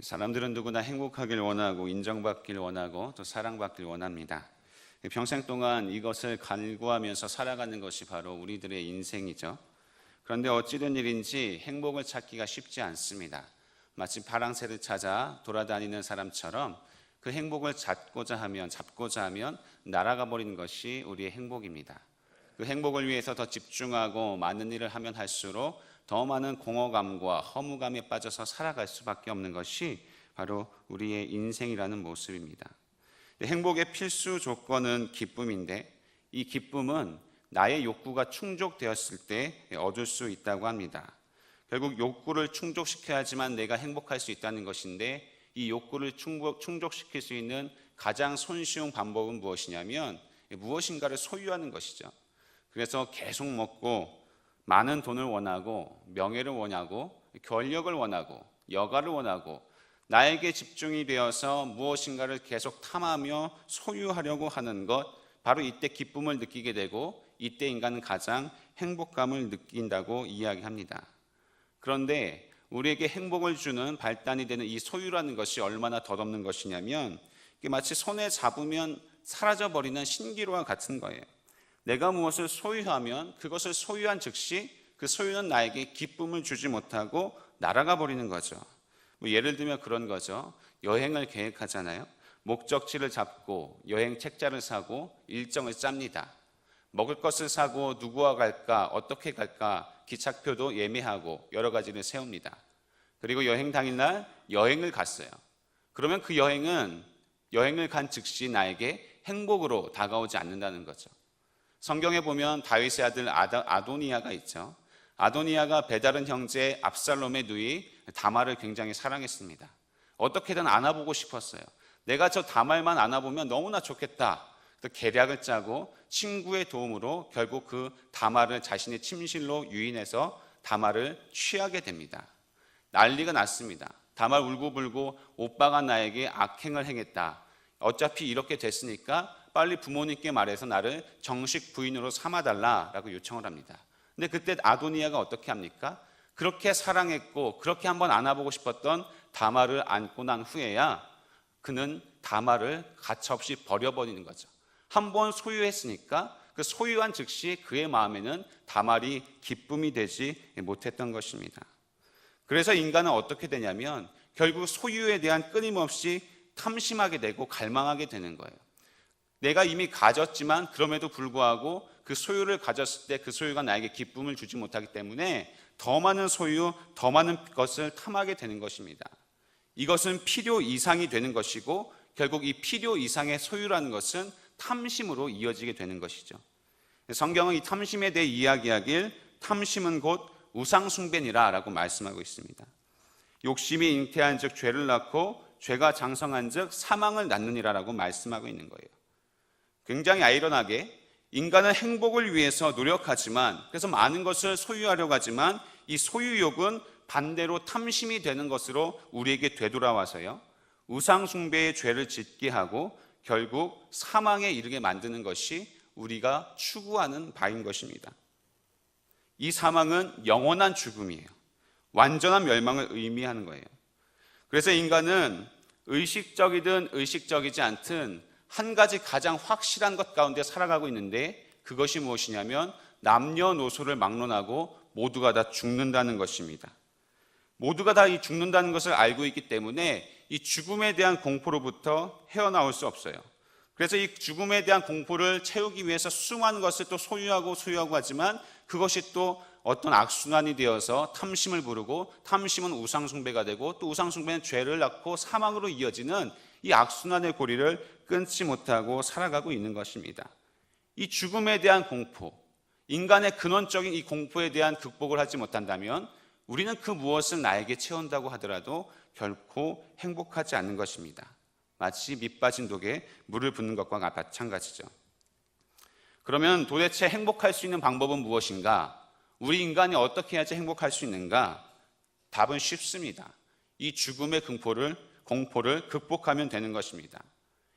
사람들은 누구나 행복하길 원하고 인정받길 원하고 또 사랑받길 원합니다. 평생 동안 이것을 갈구하면서 살아가는 것이 바로 우리들의 인생이죠. 그런데 어찌된 일인지 행복을 찾기가 쉽지 않습니다. 마치 파랑새를 찾아 돌아다니는 사람처럼 그 행복을 잡고자 하면 날아가 버리는 것이 우리의 행복입니다. 그 행복을 위해서 더 집중하고 많은 일을 하면 할수록 더 많은 공허감과 허무감에 빠져서 살아갈 수밖에 없는 것이 바로 우리의 인생이라는 모습입니다. 행복의 필수 조건은 기쁨인데 이 기쁨은 나의 욕구가 충족되었을 때 얻을 수 있다고 합니다. 결국 욕구를 충족시켜야지만 내가 행복할 수 있다는 것인데 이 욕구를 충족시킬 수 있는 가장 손쉬운 방법은 무엇이냐면 무엇인가를 소유하는 것이죠. 그래서 계속 먹고 많은 돈을 원하고 명예를 원하고 권력을 원하고 여가를 원하고 나에게 집중이 되어서 무엇인가를 계속 탐하며 소유하려고 하는 것, 바로 이때 기쁨을 느끼게 되고 이때 인간은 가장 행복감을 느낀다고 이야기합니다. 그런데 우리에게 행복을 주는 발단이 되는 이 소유라는 것이 얼마나 덧없는 것이냐면 이게 마치 손에 잡으면 사라져버리는 신기루와 같은 거예요. 내가 무엇을 소유하면 그것을 소유한 즉시 그 소유는 나에게 기쁨을 주지 못하고 날아가 버리는 거죠. 예를 들면 그런 거죠. 여행을 계획하잖아요. 목적지를 잡고 여행 책자를 사고 일정을 짭니다. 먹을 것을 사고 누구와 갈까, 어떻게 갈까, 기차표도 예매하고 여러 가지를 세웁니다. 그리고 여행 당일날 여행을 갔어요. 그러면 그 여행을 간 즉시 나에게 행복으로 다가오지 않는다는 거죠. 성경에 보면 다윗의 아들 아도니아가 있죠. 아도니아가 베다른 형제 압살롬의 누이 다말을 굉장히 사랑했습니다. 어떻게든 안아보고 싶었어요. 내가 저 다말만 안아보면 너무나 좋겠다. 계략을 짜고 친구의 도움으로 결국 그 다말을 자신의 침실로 유인해서 다말을 취하게 됩니다. 난리가 났습니다. 다말 울고불고 오빠가 나에게 악행을 행했다. 어차피 이렇게 됐으니까 빨리 부모님께 말해서 나를 정식 부인으로 삼아달라라고 요청을 합니다. 근데 그때 아도니아가 어떻게 합니까? 그렇게 사랑했고 그렇게 한번 안아보고 싶었던 다말을 안고 난 후에야 그는 다말을 가차없이 버려버리는 거죠. 한번 소유했으니까 그 소유한 즉시 그의 마음에는 다말이 기쁨이 되지 못했던 것입니다. 그래서 인간은 어떻게 되냐면 결국 소유에 대한 끊임없이 탐심하게 되고 갈망하게 되는 거예요. 내가 이미 가졌지만 그럼에도 불구하고 그 소유를 가졌을 때 그 소유가 나에게 기쁨을 주지 못하기 때문에 더 많은 소유, 더 많은 것을 탐하게 되는 것입니다. 이것은 필요 이상이 되는 것이고 결국 이 필요 이상의 소유라는 것은 탐심으로 이어지게 되는 것이죠. 성경은 이 탐심에 대해 이야기하길 탐심은 곧 우상숭배니라 라고 말씀하고 있습니다. 욕심이 잉태한 즉 죄를 낳고 죄가 장성한 즉 사망을 낳느니라 라고 말씀하고 있는 거예요. 굉장히 아이러니하게 인간은 행복을 위해서 노력하지만 그래서 많은 것을 소유하려고 하지만 이 소유욕은 반대로 탐심이 되는 것으로 우리에게 되돌아와서요 우상숭배의 죄를 짓게 하고 결국 사망에 이르게 만드는 것이 우리가 추구하는 바인 것입니다. 이 사망은 영원한 죽음이에요. 완전한 멸망을 의미하는 거예요. 그래서 인간은 의식적이든 의식적이지 않든 한 가지 가장 확실한 것 가운데 살아가고 있는데 그것이 무엇이냐면 남녀노소를 막론하고 모두가 다 죽는다는 것입니다. 모두가 다 이 죽는다는 것을 알고 있기 때문에 이 죽음에 대한 공포로부터 헤어나올 수 없어요. 그래서 이 죽음에 대한 공포를 채우기 위해서 수많은 것을 또 소유하고 하지만 그것이 또 어떤 악순환이 되어서 탐심을 부르고 탐심은 우상숭배가 되고 또 우상숭배는 죄를 낳고 사망으로 이어지는 이 악순환의 고리를 끊지 못하고 살아가고 있는 것입니다. 이 죽음에 대한 공포, 인간의 근원적인 이 공포에 대한 극복을 하지 못한다면 우리는 그 무엇을 나에게 채운다고 하더라도 결코 행복하지 않는 것입니다. 마치 밑 빠진 독에 물을 붓는 것과 마찬가지죠. 그러면 도대체 행복할 수 있는 방법은 무엇인가? 우리 인간이 어떻게 해야지 행복할 수 있는가? 답은 쉽습니다. 이 죽음의 공포를 극복하면 되는 것입니다.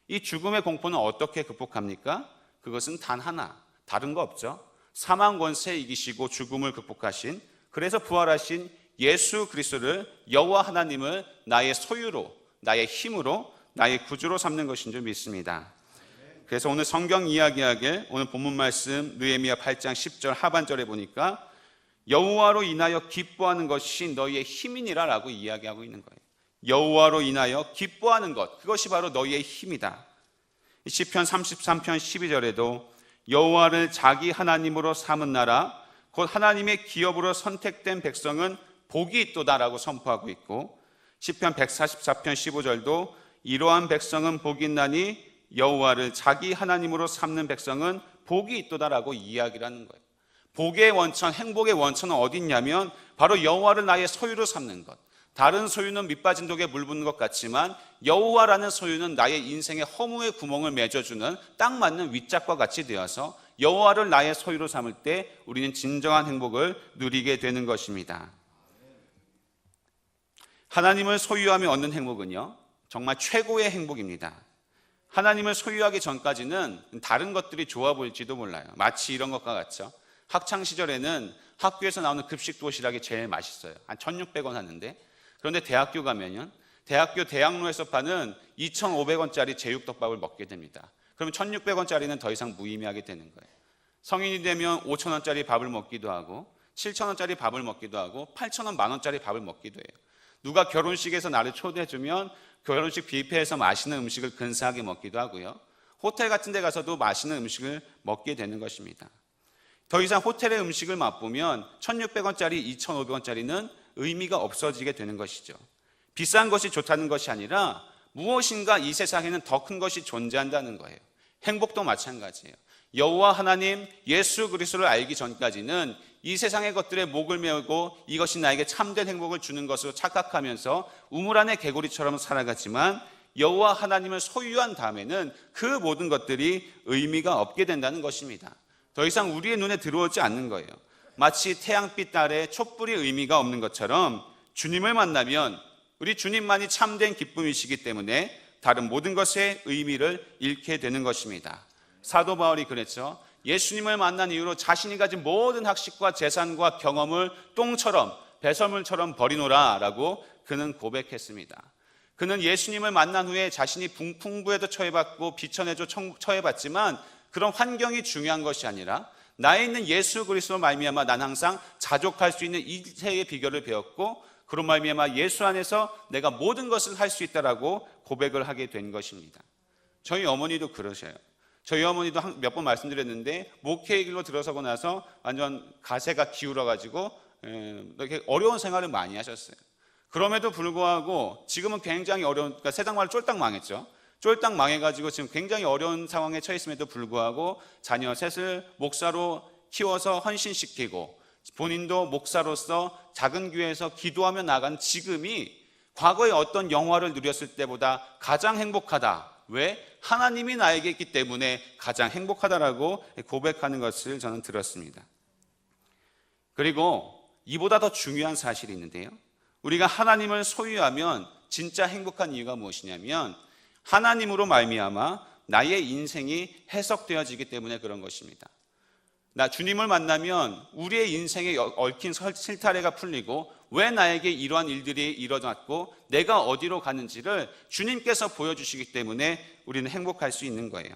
이 죽음의 공포는 어떻게 극복합니까? 그것은 단 하나, 다른 거 없죠. 사망 권세 이기시고 죽음을 극복하신, 그래서 부활하신 예수 그리스도를, 여호와 하나님을 나의 소유로, 나의 힘으로, 나의 구주로 삼는 것인 줄 믿습니다. 그래서 오늘 성경 이야기하길, 오늘 본문 말씀 느헤미야 8장 10절 하반절에 보니까 여호와로 인하여 기뻐하는 것이 너희의 힘이니라 라고 이야기하고 있는 거예요. 여호와로 인하여 기뻐하는 것, 그것이 바로 너희의 힘이다. 시편 33편 12절에도 여호와를 자기 하나님으로 삼은 나라, 곧 하나님의 기업으로 선택된 백성은 복이 있도다라고 선포하고 있고, 시편 144편 15절도 이러한 백성은 복이 있나니 여호와를 자기 하나님으로 삼는 백성은 복이 있도다라고 이야기를 하는 거예요. 복의 원천, 행복의 원천은 어디 있냐면 바로 여호와를 나의 소유로 삼는 것. 다른 소유는 밑빠진 독에 물 붓는 것 같지만 여호와라는 소유는 나의 인생의 허무의 구멍을 맺어주는 딱 맞는 윗짝과 같이 되어서 여호와를 나의 소유로 삼을 때 우리는 진정한 행복을 누리게 되는 것입니다. 하나님을 소유하며 얻는 행복은요, 정말 최고의 행복입니다. 하나님을 소유하기 전까지는 다른 것들이 좋아 보일지도 몰라요. 마치 이런 것과 같죠. 학창시절에는 학교에서 나오는 급식 도시락이 제일 맛있어요. 한 1,600원 하는데, 그런데 대학교 가면요, 대학교 대학로에서 파는 2,500원짜리 제육덮밥을 먹게 됩니다. 그러면 1,600원짜리는 더 이상 무의미하게 되는 거예요. 성인이 되면 5,000원짜리 밥을 먹기도 하고 7,000원짜리 밥을 먹기도 하고 8,000원, 만원짜리 밥을 먹기도 해요. 누가 결혼식에서 나를 초대해주면 결혼식 뷔페에서 맛있는 음식을 근사하게 먹기도 하고요, 호텔 같은 데 가서도 맛있는 음식을 먹게 되는 것입니다. 더 이상 호텔의 음식을 맛보면 1,600원짜리, 2,500원짜리는 의미가 없어지게 되는 것이죠. 비싼 것이 좋다는 것이 아니라 무엇인가 이 세상에는 더 큰 것이 존재한다는 거예요. 행복도 마찬가지예요. 여호와 하나님 예수 그리스도를 알기 전까지는 이 세상의 것들에 목을 메우고 이것이 나에게 참된 행복을 주는 것으로 착각하면서 우물 안의 개구리처럼 살아갔지만, 여호와 하나님을 소유한 다음에는 그 모든 것들이 의미가 없게 된다는 것입니다. 더 이상 우리의 눈에 들어오지 않는 거예요. 마치 태양빛 아래 촛불이 의미가 없는 것처럼 주님을 만나면 우리 주님만이 참된 기쁨이시기 때문에 다른 모든 것의 의미를 잃게 되는 것입니다. 사도 바울이 그랬죠. 예수님을 만난 이후로 자신이 가진 모든 학식과 재산과 경험을 똥처럼 배설물처럼 버리노라 라고 그는 고백했습니다. 그는 예수님을 만난 후에 자신이 풍부에도 처해봤고 비천에도 처해봤지만 그런 환경이 중요한 것이 아니라 나에 있는 예수 그리스도로 말미암아 난 항상 자족할 수 있는 이세의 비결을 배웠고, 그런 말미암아 예수 안에서 내가 모든 것을 할 수 있다라고 고백을 하게 된 것입니다. 저희 어머니도 그러셔요. 저희 어머니도 몇 번 말씀드렸는데 목회의 길로 들어서고 나서 완전 가세가 기울어가지고 이렇게 어려운 생활을 많이 하셨어요. 그럼에도 불구하고 지금은 굉장히 어려운, 그러니까 세상 말로 쫄딱 망했죠. 쫄딱 망해가지고 지금 굉장히 어려운 상황에 처했음에도 불구하고 자녀 셋을 목사로 키워서 헌신시키고 본인도 목사로서 작은 교회에서 기도하며 나간 지금이 과거에 어떤 영화를 누렸을 때보다 가장 행복하다. 왜? 하나님이 나에게 있기 때문에 가장 행복하다라고 고백하는 것을 저는 들었습니다. 그리고 이보다 더 중요한 사실이 있는데요, 우리가 하나님을 소유하면 진짜 행복한 이유가 무엇이냐면 하나님으로 말미암아 나의 인생이 해석되어지기 때문에 그런 것입니다. 나 주님을 만나면 우리의 인생에 얽힌 실타래가 풀리고 왜 나에게 이러한 일들이 일어났고 내가 어디로 가는지를 주님께서 보여주시기 때문에 우리는 행복할 수 있는 거예요.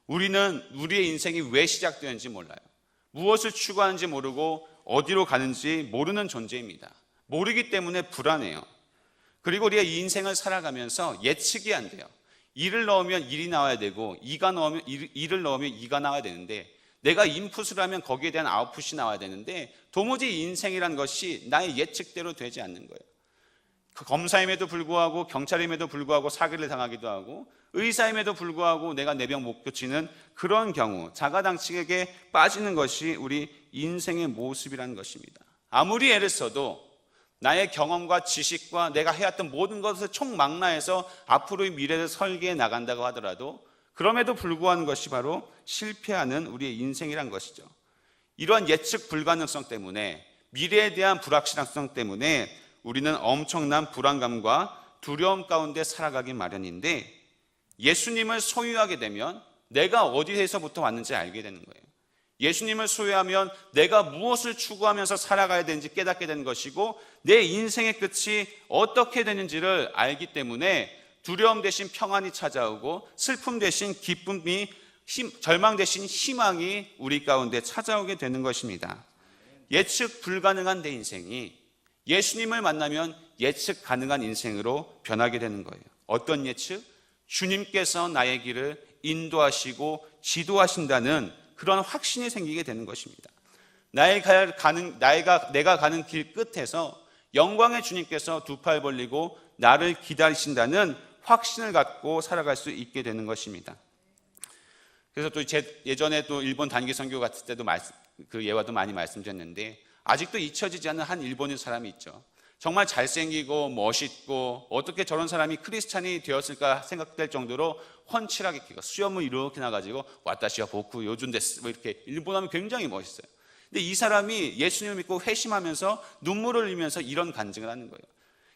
우리는 우리의 인생이 왜 시작되는지 몰라요. 무엇을 추구하는지 모르고 어디로 가는지 모르는 존재입니다. 모르기 때문에 불안해요. 그리고 우리가 이 인생을 살아가면서 예측이 안 돼요. 이를 넣으면 일이 나와야 되고 이를 넣으면 이가 나와야 되는데, 내가 인풋을 하면 거기에 대한 아웃풋이 나와야 되는데 도무지 인생이라는 것이 나의 예측대로 되지 않는 거예요. 검사임에도 불구하고 경찰임에도 불구하고 사기를 당하기도 하고 의사임에도 불구하고 내가 내 병 못 고치는 그런 경우, 자가당착에 빠지는 것이 우리 인생의 모습이라는 것입니다. 아무리 애를 써도 나의 경험과 지식과 내가 해왔던 모든 것을 총망라해서 앞으로의 미래를 설계해 나간다고 하더라도 그럼에도 불구하는 것이 바로 실패하는 우리의 인생이란 것이죠. 이러한 예측 불가능성 때문에, 미래에 대한 불확실성 때문에 우리는 엄청난 불안감과 두려움 가운데 살아가기 마련인데, 예수님을 소유하게 되면 내가 어디에서부터 왔는지 알게 되는 거예요. 예수님을 소유하면 내가 무엇을 추구하면서 살아가야 되는지 깨닫게 되는 것이고 내 인생의 끝이 어떻게 되는지를 알기 때문에 두려움 대신 평안이 찾아오고 슬픔 대신 기쁨이, 절망 대신 희망이 우리 가운데 찾아오게 되는 것입니다. 예측 불가능한 내 인생이 예수님을 만나면 예측 가능한 인생으로 변하게 되는 거예요. 어떤 예측? 주님께서 나의 길을 인도하시고 지도하신다는 그런 확신이 생기게 되는 것입니다. 내가 가는 길 끝에서 영광의 주님께서 두 팔 벌리고 나를 기다리신다는 확신을 갖고 살아갈 수 있게 되는 것입니다. 그래서 또 예전에 또 일본 단기 선교 갔을 때도 그 예화도 많이 말씀드렸는데 아직도 잊혀지지 않는 한 일본인 사람이 있죠. 정말 잘생기고 멋있고 어떻게 저런 사람이 크리스찬이 되었을까 생각될 정도로 훤칠하게 수염을 이렇게 나가지고 와타시와 보쿠 요준 데스 뭐 이렇게 일본어하면 굉장히 멋있어요. 근데 이 사람이 예수님을 믿고 회심하면서 눈물을 흘리면서 이런 간증을 하는 거예요.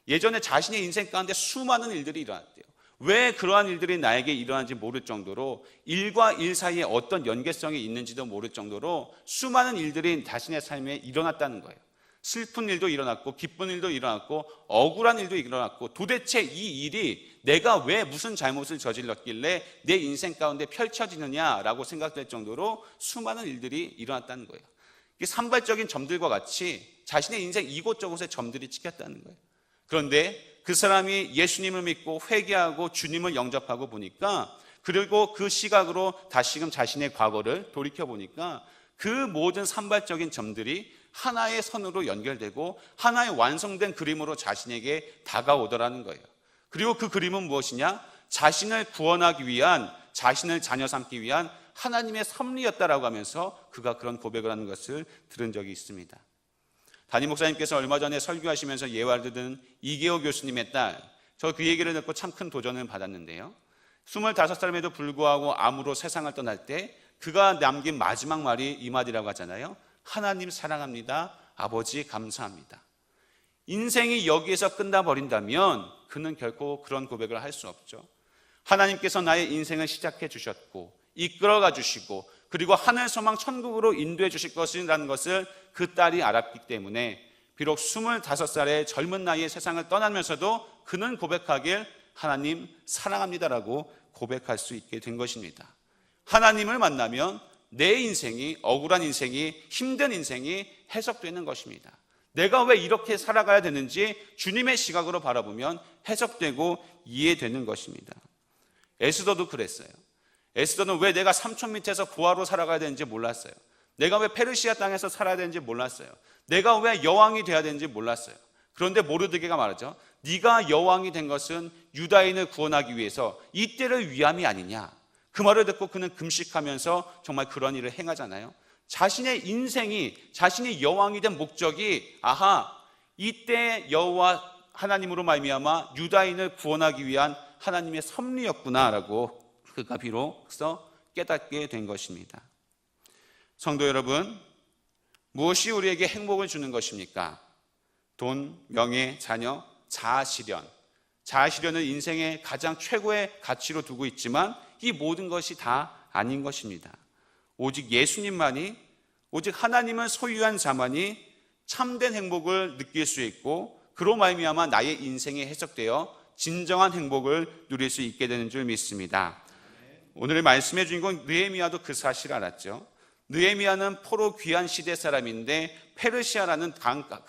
예전에 자신의 인생 가운데 수많은 일들이 일어났대요. 왜 그러한 일들이 나에게 일어난지 모를 정도로 일과 일 사이에 어떤 연계성이 있는지도 모를 정도로 수많은 일들이 자신의 삶에 일어났다는 거예요. 슬픈 일도 일어났고 기쁜 일도 일어났고 억울한 일도 일어났고 도대체 이 일이 내가 왜 무슨 잘못을 저질렀길래 내 인생 가운데 펼쳐지느냐라고 생각될 정도로 수많은 일들이 일어났다는 거예요. 이게 산발적인 점들과 같이 자신의 인생 이곳저곳에 점들이 찍혔다는 거예요. 그런데 그 사람이 예수님을 믿고 회개하고 주님을 영접하고 보니까 그리고 그 시각으로 다시금 자신의 과거를 돌이켜 보니까 그 모든 산발적인 점들이 하나의 선으로 연결되고 하나의 완성된 그림으로 자신에게 다가오더라는 거예요. 그리고 그 그림은 무엇이냐? 자신을 구원하기 위한, 자신을 자녀 삼기 위한 하나님의 섭리였다라고 하면서 그가 그런 고백을 하는 것을 들은 적이 있습니다. 담임 목사님께서 얼마 전에 설교하시면서 예화를 듣은 이계호 교수님의 딸, 저 그 얘기를 듣고 참 큰 도전을 받았는데요. 25살임에도 불구하고 암으로 세상을 떠날 때 그가 남긴 마지막 말이 이 말이라고 하잖아요. 하나님 사랑합니다. 아버지 감사합니다. 인생이 여기에서 끝나버린다면 그는 결코 그런 고백을 할 수 없죠. 하나님께서 나의 인생을 시작해 주셨고 이끌어가 주시고 그리고 하늘 소망 천국으로 인도해 주실 것이라는 것을 그 딸이 알았기 때문에 비록 25살의 젊은 나이에 세상을 떠나면서도 그는 고백하길 하나님 사랑합니다라고 고백할 수 있게 된 것입니다. 하나님을 만나면 내 인생이, 억울한 인생이, 힘든 인생이 해석되는 것입니다. 내가 왜 이렇게 살아가야 되는지 주님의 시각으로 바라보면 해석되고 이해되는 것입니다. 에스더도 그랬어요. 에스더는 왜 내가 삼촌 밑에서 고아로 살아가야 되는지 몰랐어요. 내가 왜 페르시아 땅에서 살아야 되는지 몰랐어요. 내가 왜 여왕이 돼야 되는지 몰랐어요. 그런데 모르드게가 말하죠. 네가 여왕이 된 것은 유다인을 구원하기 위해서 이때를 위함이 아니냐. 그 말을 듣고 그는 금식하면서 정말 그런 일을 행하잖아요. 자신의 인생이, 자신이 여왕이 된 목적이 이때 여호와 하나님으로 말미암아 유다인을 구원하기 위한 하나님의 섭리였구나라고 그가 비로소 깨닫게 된 것입니다. 성도 여러분, 무엇이 우리에게 행복을 주는 것입니까? 돈, 명예, 자녀, 자아실현. 자아실현을 인생의 가장 최고의 가치로 두고 있지만 이 모든 것이 다 아닌 것입니다. 오직 예수님만이, 오직 하나님을 소유한 자만이 참된 행복을 느낄 수 있고 그로 말미암아 나의 인생이 해석되어 진정한 행복을 누릴 수 있게 되는 줄 믿습니다. 오늘의 말씀의 주인공 느헤미야도 그 사실을 알았죠. 느헤미야는 포로 귀한 시대 사람인데 페르시아라는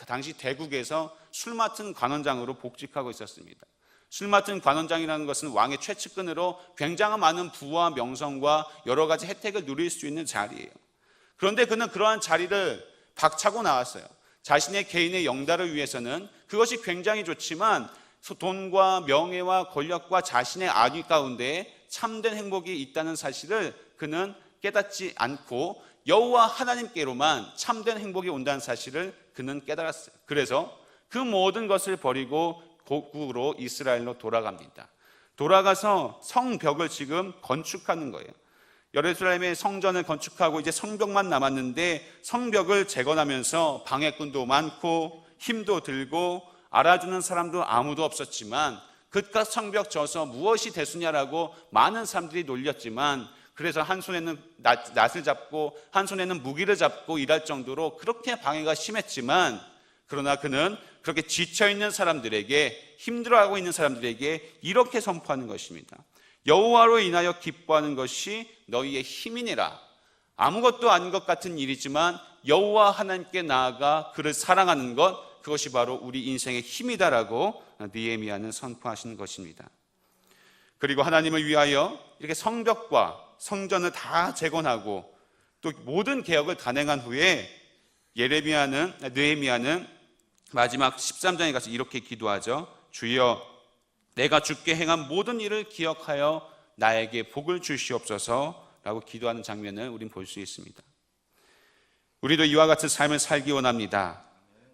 당시 대국에서 술 맡은 관원장으로 복직하고 있었습니다. 술 맡은 관원장이라는 것은 왕의 최측근으로 굉장한 많은 부와 명성과 여러 가지 혜택을 누릴 수 있는 자리예요. 그런데 그는 그러한 자리를 박차고 나왔어요. 자신의 개인의 영달을 위해서는 그것이 굉장히 좋지만 돈과 명예와 권력과 자신의 악의 가운데 참된 행복이 있다는 사실을 그는 깨닫지 않고 여호와 하나님께로만 참된 행복이 온다는 사실을 그는 깨달았어요. 그래서 그 모든 것을 버리고 고국으로 이스라엘로 돌아갑니다. 돌아가서 성벽을 지금 건축하는 거예요. 예루살렘의 성전을 건축하고 이제 성벽만 남았는데 성벽을 재건하면서 방해꾼도 많고 힘도 들고 알아주는 사람도 아무도 없었지만 그깟 성벽 져서 무엇이 되수냐라고 많은 사람들이 놀렸지만 그래서 한 손에는 낫을 잡고 한 손에는 무기를 잡고 일할 정도로 그렇게 방해가 심했지만, 그러나 그는 그렇게 지쳐있는 사람들에게, 힘들어하고 있는 사람들에게 이렇게 선포하는 것입니다. 여호와로 인하여 기뻐하는 것이 너희의 힘이니라. 아무것도 아닌 것 같은 일이지만 여호와 하나님께 나아가 그를 사랑하는 것, 그것이 바로 우리 인생의 힘이다라고 느헤미야는 선포하시는 것입니다. 그리고 하나님을 위하여 이렇게 성벽과 성전을 다 재건하고 또 모든 개혁을 단행한 후에 느헤미야는 마지막 13장에 가서 이렇게 기도하죠. 주여, 내가 주께 행한 모든 일을 기억하여 나에게 복을 주시옵소서라고 기도하는 장면을 우린 볼 수 있습니다. 우리도 이와 같은 삶을 살기 원합니다.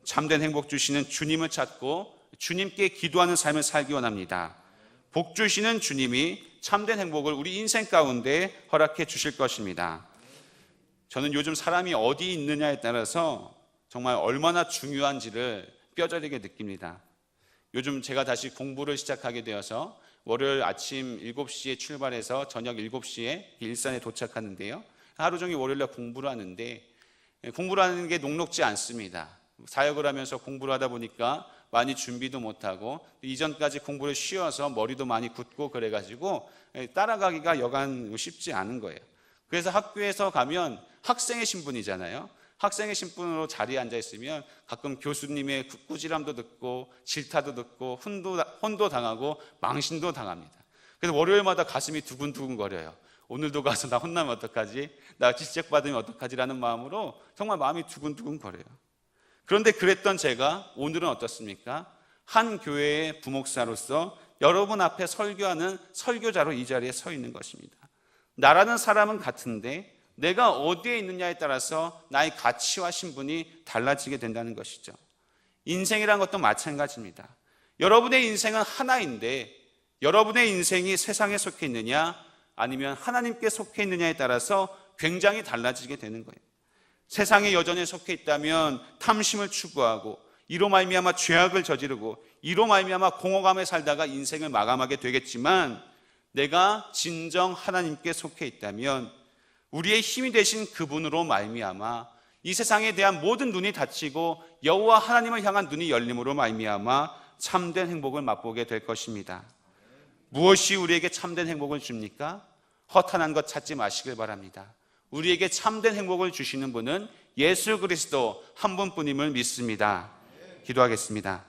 참된 행복 주시는 주님을 찾고 주님께 기도하는 삶을 살기 원합니다. 복 주시는 주님이 참된 행복을 우리 인생 가운데 허락해 주실 것입니다. 저는 요즘 사람이 어디 있느냐에 따라서 정말 얼마나 중요한지를 뼈저리게 느낍니다. 요즘 제가 다시 공부를 시작하게 되어서 월요일 아침 7시에 출발해서 저녁 7시에 일산에 도착하는데요. 하루 종일 월요일날 공부를 하는데 공부를 하는 게 녹록지 않습니다. 사역을 하면서 공부를 하다 보니까 많이 준비도 못하고 이전까지 공부를 쉬어서 머리도 많이 굳고 그래가지고 따라가기가 여간 쉽지 않은 거예요. 그래서 학교에서 가면 학생의 신분이잖아요. 학생의 신분으로 자리에 앉아있으면 가끔 교수님의 꾸지람도 듣고 질타도 듣고 혼도 당하고 망신도 당합니다. 그래서 월요일마다 가슴이 두근두근 거려요. 오늘도 가서 나 혼나면 어떡하지? 나 지적받으면 어떡하지라는 마음으로 정말 마음이 두근두근 거려요. 그런데 그랬던 제가 오늘은 어떻습니까? 한 교회의 부목사로서 여러분 앞에 설교하는 설교자로 이 자리에 서 있는 것입니다. 나라는 사람은 같은데 내가 어디에 있느냐에 따라서 나의 가치와 신분이 달라지게 된다는 것이죠. 인생이란 것도 마찬가지입니다. 여러분의 인생은 하나인데 여러분의 인생이 세상에 속해 있느냐 아니면 하나님께 속해 있느냐에 따라서 굉장히 달라지게 되는 거예요. 세상에 여전히 속해 있다면 탐심을 추구하고 이로 말미암아 죄악을 저지르고 이로 말미암아 공허감에 살다가 인생을 마감하게 되겠지만, 내가 진정 하나님께 속해 있다면 우리의 힘이 되신 그분으로 말미암아 이 세상에 대한 모든 눈이 닫히고 여호와 하나님을 향한 눈이 열림으로 말미암아 참된 행복을 맛보게 될 것입니다. 무엇이 우리에게 참된 행복을 줍니까? 허탄한 것 찾지 마시길 바랍니다. 우리에게 참된 행복을 주시는 분은 예수 그리스도 한 분뿐임을 믿습니다. 기도하겠습니다.